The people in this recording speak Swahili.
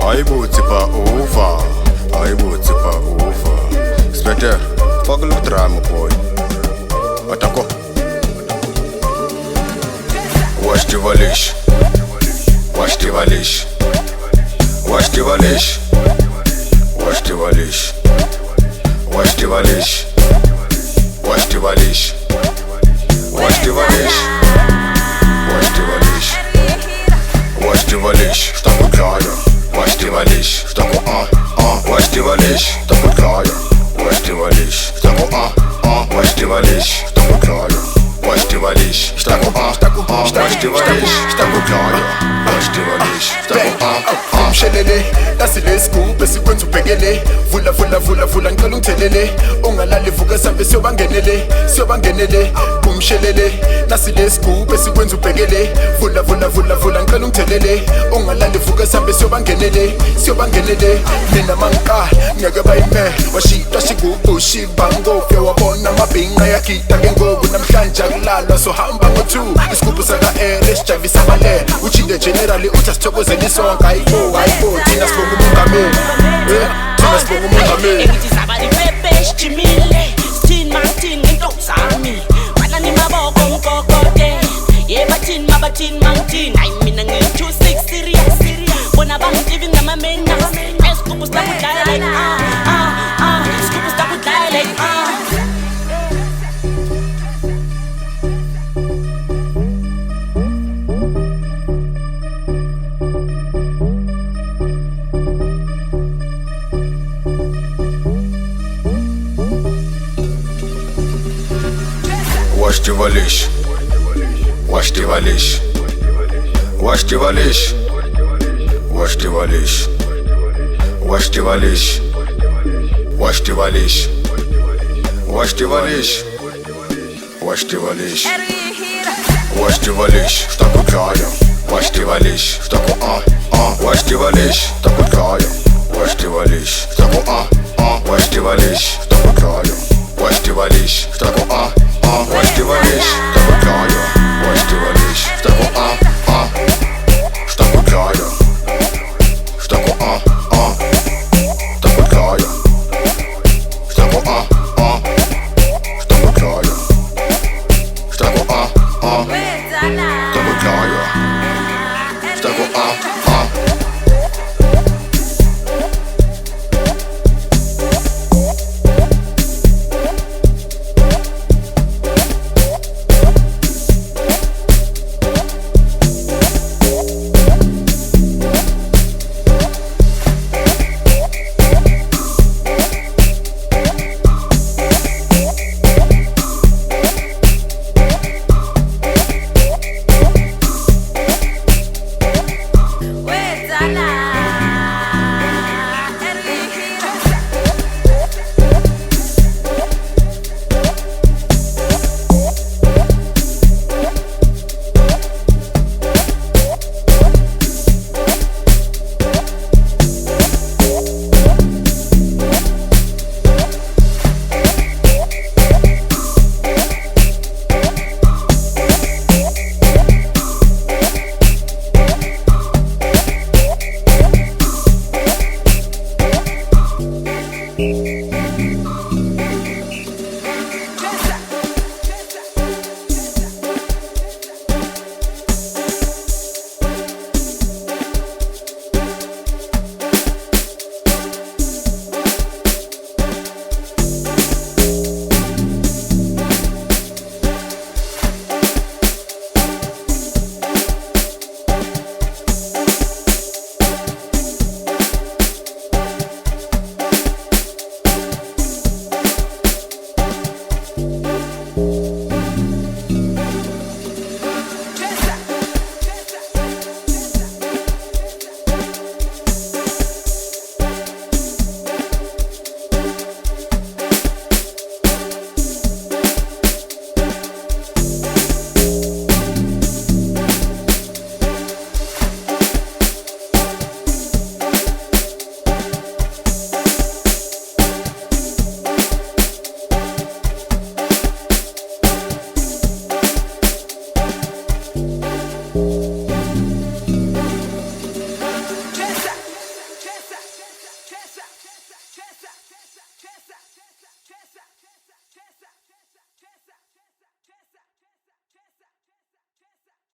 Hayibo Ntsipa over, hayibo Ntsipa over. Spet, fuck the drama boy. Atako. Washitiva leshi, Washitiva leshi, Washitiva leshi, Washitiva leshi, Washitiva leshi, Washitiva leshi, Washitiva leshi, Washitiva leshi, Washitiva leshi, estamos claros. Washitiva leshi, estamos Washitiva leshi, estamos claros. Washitiva leshi, estamos Washitiva leshi, estamos claros. Washitiva leshi, estamos Washitiva leshi, estamos claros. Washitiva leshi, estamos Mshelele, nasi lescoop esikwenza ubhekele. Vula vula vula vula ngicela ungithelele. Ungalali vuka sambe siyobangenele. Kumshelele, nasi lescoop esikwenza ubhekele. Vula vula vula vula ngicela ungithelele. Ungalali vuka sambe siyobangenele. Mina mangqa ngeke bayime. Washitwa shigubu shibango. Wabona amabhinqa yakhita ke ngoku namhlanje akulalwa so hamba ngo2. Isigubhu saka esijavisa abale. Uchinde general uthi sithokozela isonke hayibo. Thina sibonga umongameli, thina sibonga umongameli. Ebithi zabali pepe sijimile, sithini mathini ngento zami. Bana ni maboko mkokote, yebathini mabathini mangithini. Hayi mina ngi-26 serious, bona bangitive ngamamena. Esigubhu sitakudlala like isigubhu sitakudlala like Washitiva leshi, Washitiva leshi, Washitiva leshi, Washitiva leshi, Washitiva leshi, Washitiva leshi, Washitiva leshi, Washitiva leshi, Washitiva leshi, estamos claros. Washitiva leshi, estamos Washitiva leshi, estamos claros. Washitiva leshi, estamos Washitiva leshi,